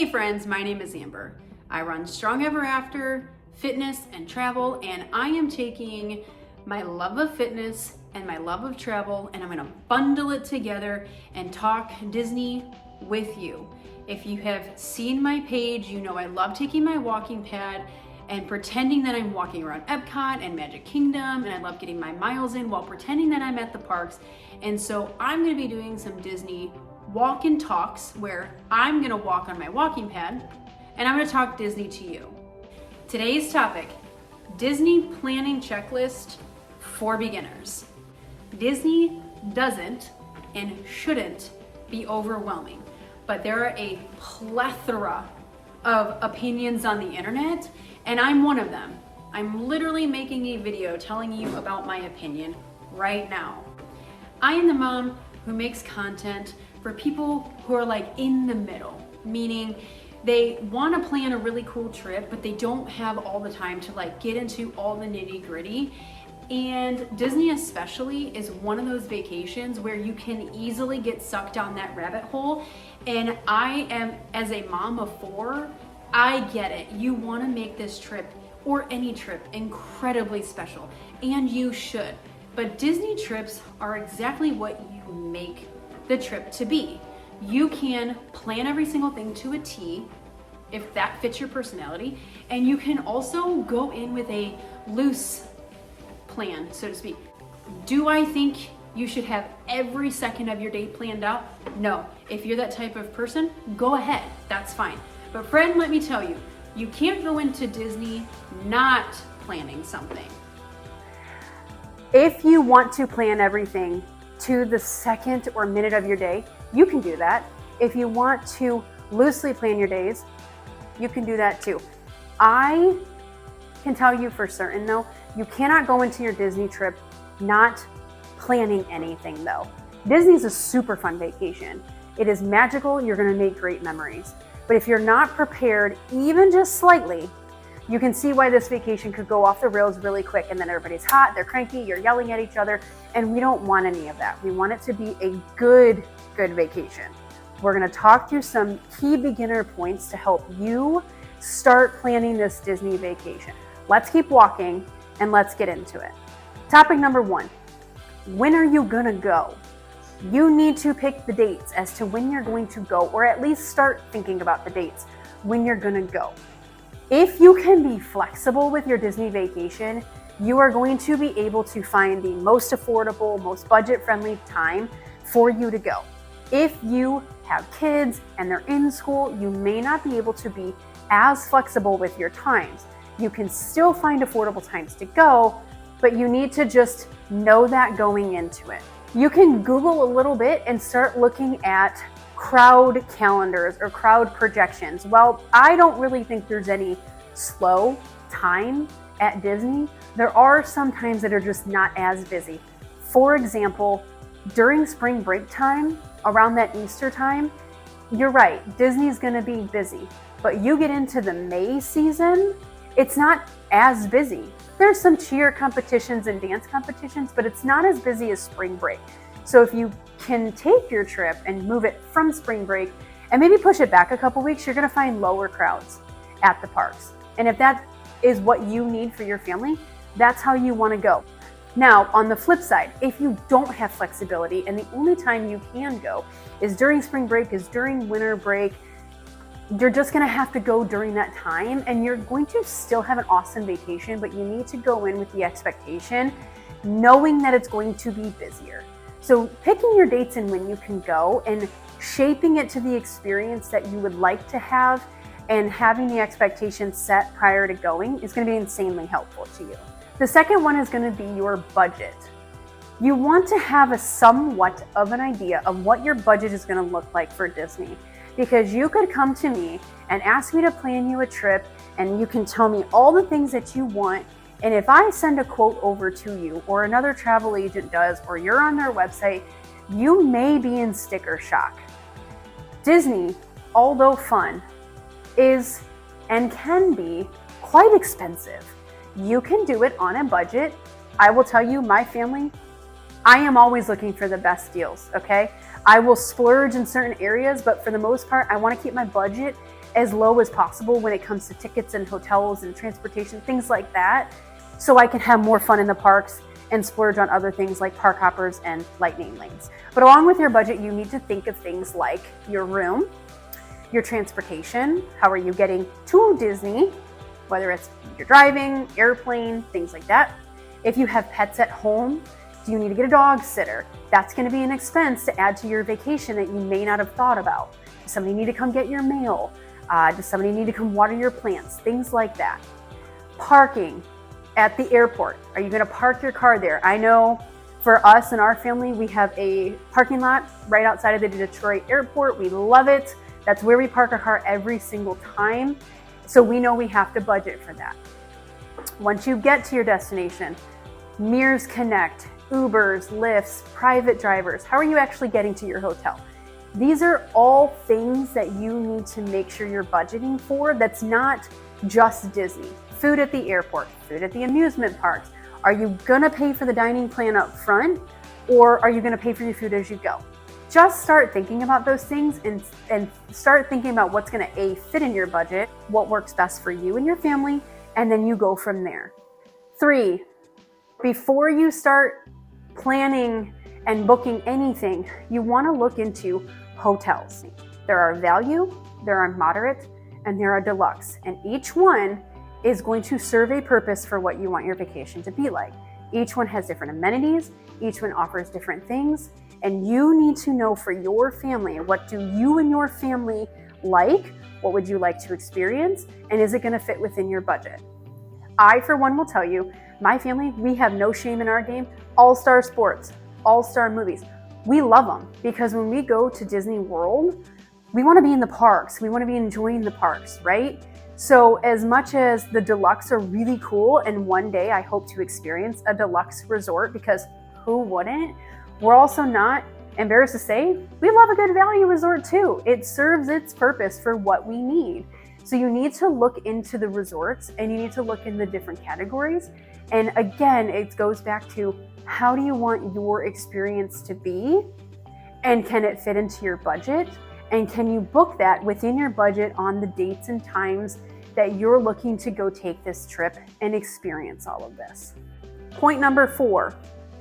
Hey friends, my name is Amber. I run Strong Ever After, fitness and travel, and I am taking my love of fitness and my love of travel and I'm gonna bundle it together and talk Disney with you. If you have seen my page, you know I love taking my walking pad and pretending that I'm walking around Epcot and Magic Kingdom, and I love getting my miles in while pretending that I'm at the parks. And so I'm gonna be doing some Disney walk and talks where I'm gonna walk on my walking pad and I'm gonna talk Disney to you. Today's topic, Disney planning checklist for beginners. Disney doesn't and shouldn't be overwhelming, but there are a plethora of opinions on the internet, and I'm one of them. I'm literally making a video telling you about my opinion right now. I am the mom who makes content for people who are like in the middle, meaning they want to plan a really cool trip, but they don't have all the time to like get into all the nitty gritty. And Disney especially is one of those vacations where you can easily get sucked down that rabbit hole. And I am, as a mom of 4, I get it. You want to make this trip or any trip incredibly special, and you should. But Disney trips are exactly what you make the trip to be. You can plan every single thing to a T if that fits your personality, and you can also go in with a loose plan, so to speak. Do I think you should have every second of your day planned out? No. If you're that type of person, go ahead, that's fine. But friend, let me tell you, you can't go into Disney not planning something. If you want to plan everything to the second or minute of your day, you can do that. If you want to loosely plan your days, you can do that too. I can tell you for certain though, you cannot go into your Disney trip not planning anything though. Disney's a super fun vacation. It is magical, you're gonna make great memories. But if you're not prepared, even just slightly, you can see why this vacation could go off the rails really quick, and then everybody's hot, they're cranky, you're yelling at each other, and we don't want any of that. We want it to be a good vacation. We're gonna talk through some key beginner points to help you start planning this Disney vacation. Let's keep walking and let's get into it. Topic number 1, when are you gonna go? You need to pick the dates as to when you're going to go, or at least start thinking about the dates when you're gonna go. If you can be flexible with your Disney vacation, you are going to be able to find the most affordable, most budget-friendly time for you to go. If you have kids and they're in school, you may not be able to be as flexible with your times. You can still find affordable times to go, but you need to just know that going into it. You can Google a little bit and start looking at crowd calendars or crowd projections. Well, I don't really think there's any slow time at Disney. There are some times that are just not as busy. For example, during spring break time, around that Easter time, you're right, Disney's gonna be busy. But you get into the May season, it's not as busy. There's some cheer competitions and dance competitions, but it's not as busy as spring break. So if you can take your trip and move it from spring break and maybe push it back a couple weeks, you're gonna find lower crowds at the parks. And if that is what you need for your family, that's how you wanna go. Now, on the flip side, if you don't have flexibility and the only time you can go is during spring break, is during winter break, you're just gonna have to go during that time, and you're going to still have an awesome vacation, but you need to go in with the expectation, knowing that it's going to be busier. So picking your dates and when you can go and shaping it to the experience that you would like to have and having the expectations set prior to going is gonna be insanely helpful to you. The second one is gonna be your budget. You want to have a somewhat of an idea of what your budget is gonna look like for Disney, because you could come to me and ask me to plan you a trip and you can tell me all the things that you want. And if I send a quote over to you, or another travel agent does, or you're on their website, you may be in sticker shock. Disney, although fun, is and can be quite expensive. You can do it on a budget. I will tell you, my family, I am always looking for the best deals, okay? I will splurge in certain areas, but for the most part, I want to keep my budget as low as possible when it comes to tickets and hotels and transportation, things like that, so I can have more fun in the parks and splurge on other things like park hoppers and lightning lanes. But along with your budget, you need to think of things like your room, your transportation, how are you getting to Disney, whether it's you're driving, airplane, things like that. If you have pets at home, do you need to get a dog sitter? That's going to be an expense to add to your vacation that you may not have thought about. Does somebody need to come get your mail? Does somebody need to come water your plants? Things like that. Parking at the airport. Are you going to park your car there? I know for us and our family, we have a parking lot right outside of the Detroit airport. We love it. That's where we park our car every single time. So we know we have to budget for that. Once you get to your destination, Mears Connect, Ubers, Lyfts, private drivers, how are you actually getting to your hotel? These are all things that you need to make sure you're budgeting for. That's not just Disney. Food at the airport, food at the amusement parks. Are you gonna pay for the dining plan up front, or are you gonna pay for your food as you go? Just start thinking about those things and start thinking about what's gonna fit in your budget, what works best for you and your family, and then you go from there. 3, before you start planning and booking anything, you wanna look into hotels. There are value, there are moderate, and there are deluxe, and each one is going to serve a purpose for what you want your vacation to be like. Each one has different amenities, each one offers different things, and you need to know for your family, what do you and your family like? What would you like to experience? And is it gonna fit within your budget? I, for one, will tell you, my family, we have no shame in our game. All-star sports, all-star movies. We love them because when we go to Disney World, we wanna be in the parks. We wanna be enjoying the parks, right? So as much as the deluxe are really cool, and one day I hope to experience a deluxe resort, because who wouldn't? We're also not embarrassed to say, we love a good value resort too. It serves its purpose for what we need. So you need to look into the resorts and you need to look in the different categories. And again, it goes back to, how do you want your experience to be? And can it fit into your budget? And can you book that within your budget on the dates and times that you're looking to go take this trip and experience all of this? Point number 4,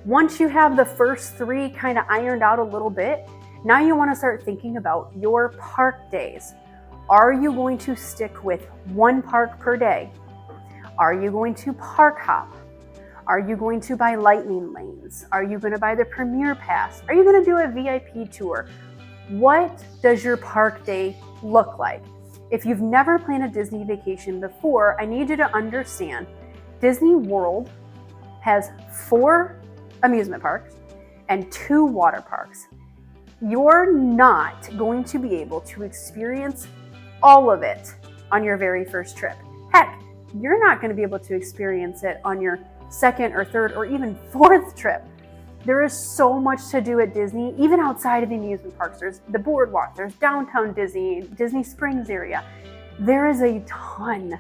once you have the first 3 kind of ironed out a little bit, now you want to start thinking about your park days. Are you going to stick with 1 park per day? Are you going to park hop? Are you going to buy lightning lanes? Are you going to buy the Premier Pass? Are you going to do a VIP tour? What does your park day look like? If you've never planned a Disney vacation before, I need you to understand Disney World has 4 amusement parks and 2 water parks. You're not going to be able to experience all of it on your very first trip. Heck, you're not going to be able to experience it on your 2nd or 3rd or even 4th trip. There is so much to do at Disney, even outside of the amusement parks. There's the boardwalk, there's downtown Disney, Disney Springs area. There is a ton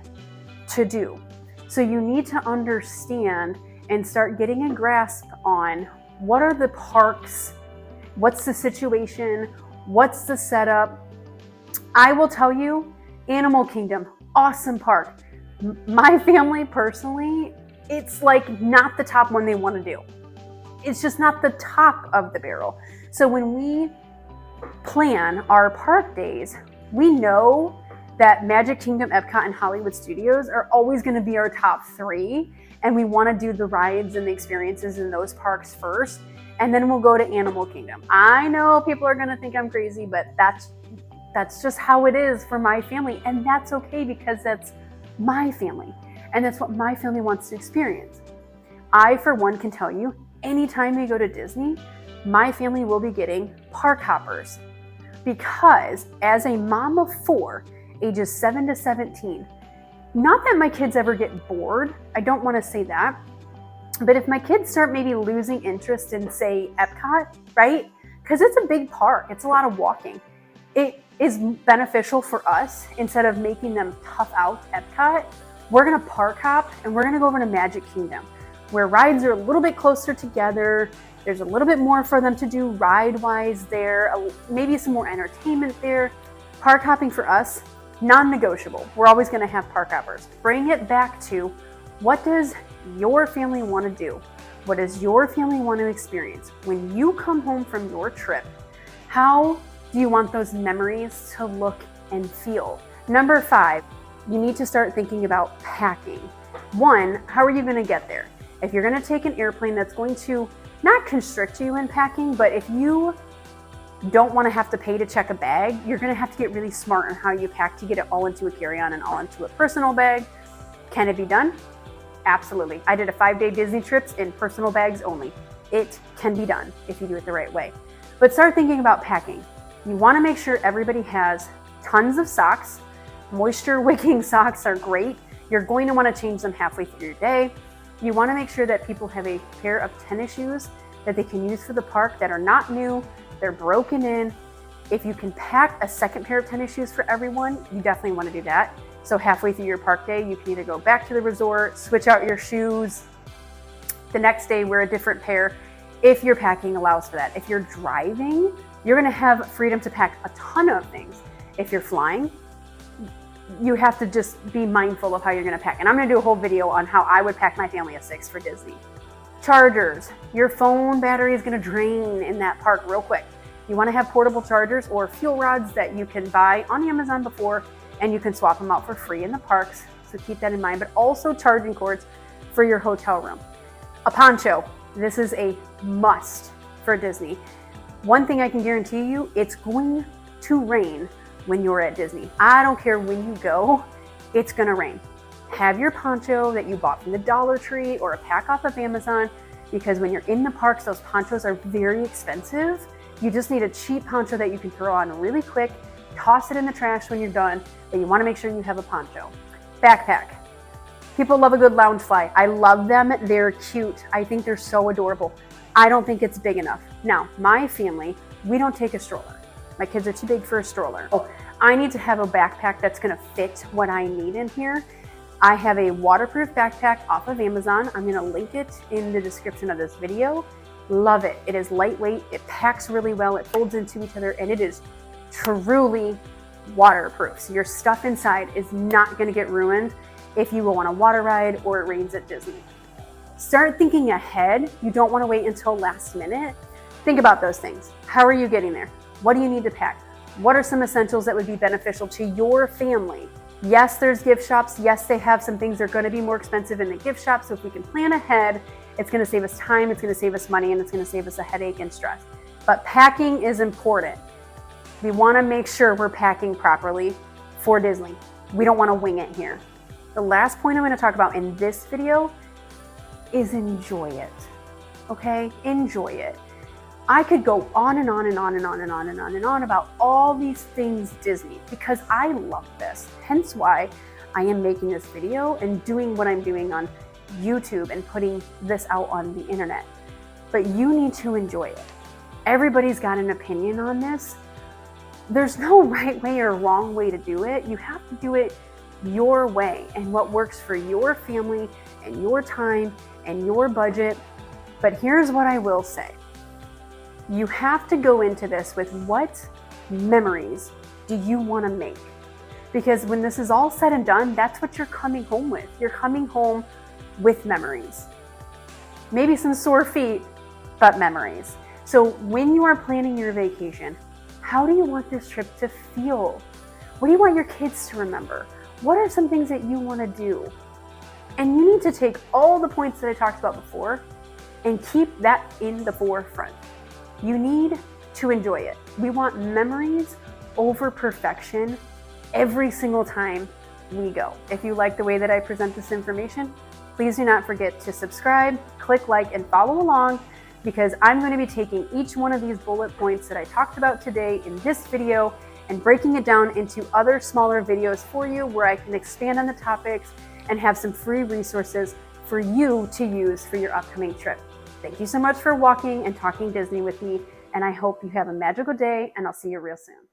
to do. So you need to understand and start getting a grasp on, what are the parks, what's the situation, what's the setup. I will tell you, Animal Kingdom, awesome park. My family personally, it's like not the top one they want to do. It's just not the top of the barrel. So when we plan our park days, we know that Magic Kingdom, Epcot, and Hollywood Studios are always going to be our top 3. And we want to do the rides and the experiences in those parks first. And then we'll go to Animal Kingdom. I know people are going to think I'm crazy, but that's just how it is for my family. And that's okay, because that's my family. And that's what my family wants to experience. I, for one, can tell you, anytime we go to Disney, my family will be getting park hoppers, because as a mom of 4, ages 7 to 17, not that my kids ever get bored, I don't want to say that, but if my kids start maybe losing interest in, say, Epcot, right? Because it's a big park, it's a lot of walking. It is beneficial for us, instead of making them tough out Epcot, we're going to park hop and we're going to go over to Magic Kingdom, where rides are a little bit closer together. There's a little bit more for them to do ride-wise there, maybe some more entertainment there. Park hopping for us Non-negotiable. We're always going to have park hours. Bring it back to, what does your family want to do? What does your family want to experience? When you come home from your trip, how do you want those memories to look and feel? Number 5, you need to start thinking about packing. 1, how are you going to get there? If you're going to take an airplane, that's going to not constrict you in packing, but if you don't want to have to pay to check a bag, you're going to have to get really smart on how you pack to get it all into a carry-on and all into a personal bag. Can it be done? Absolutely. I did a 5-day Disney trips in personal bags only. It can be done if you do it the right way. But start thinking about packing. You want to make sure everybody has tons of socks. Moisture wicking socks are great. You're going to want to change them halfway through your day. You want to make sure that people have a pair of tennis shoes that they can use for the park that are not new, they're broken in. If you can pack a second pair of tennis shoes for everyone, you definitely want to do that. So halfway through your park day, you can either go back to the resort, switch out your shoes. The next day, wear a different pair if your packing allows for that. If you're driving, you're going to have freedom to pack a ton of things. If you're flying, you have to just be mindful of how you're going to pack. And I'm going to do a whole video on how I would pack my family of 6 for Disney. Chargers. Your phone battery is going to drain in that park real quick. You want to have portable chargers or fuel rods that you can buy on Amazon before, and you can swap them out for free in the parks. So keep that in mind, but also charging cords for your hotel room. A poncho. This is a must for Disney. One thing I can guarantee you, it's going to rain when you're at Disney. I don't care when you go, it's going to rain. Have your poncho that you bought from the Dollar Tree or a pack off of Amazon, because when you're in the parks, those ponchos are very expensive. You just need a cheap poncho that you can throw on really quick, toss it in the trash when you're done, but you want to make sure you have a poncho. Backpack. People love a good lounge fly. I love them. They're cute. I think they're so adorable. I don't think it's big enough. Now, my family, we don't take a stroller. My kids are too big for a stroller. Oh, I need to have a backpack that's going to fit what I need in here. I have a waterproof backpack off of Amazon. I'm going to link it in the description of this video. Love it. It is lightweight. It packs really well. It folds into each other, and it is truly waterproof. So your stuff inside is not going to get ruined if you go on a water ride or it rains at Disney. Start thinking ahead. You don't want to wait until last minute. Think about those things. How are you getting there? What do you need to pack? What are some essentials that would be beneficial to your family? Yes, there's gift shops. Yes, they have some things that are going to be more expensive in the gift shop. So if we can plan ahead, it's going to save us time, it's going to save us money, and it's going to save us a headache and stress. But packing is important. We want to make sure we're packing properly for Disney. We don't want to wing it here. The last point I'm going to talk about in this video is enjoy it. Okay? Enjoy it. I could go on and on and on and on and on and on and on about all these things Disney because I love this. Hence why I am making this video and doing what I'm doing on YouTube and putting this out on the internet. But you need to enjoy it. Everybody's got an opinion on this. There's no right way or wrong way to do it. You have to do it your way and what works for your family and your time and your budget. But here's what I will say. You have to go into this with what memories do you want to make? Because when this is all said and done, that's what you're coming home with. You're coming home with memories. Maybe some sore feet, but memories. So when you are planning your vacation, how do you want this trip to feel? What do you want your kids to remember? What are some things that you want to do? And you need to take all the points that I talked about before and keep that in the forefront. You need to enjoy it. We want memories over perfection every single time we go. If you like the way that I present this information, please do not forget to subscribe, click like, and follow along because I'm going to be taking each one of these bullet points that I talked about today in this video and breaking it down into other smaller videos for you where I can expand on the topics and have some free resources for you to use for your upcoming trip. Thank you so much for walking and talking Disney with me, and I hope you have a magical day, and I'll see you real soon.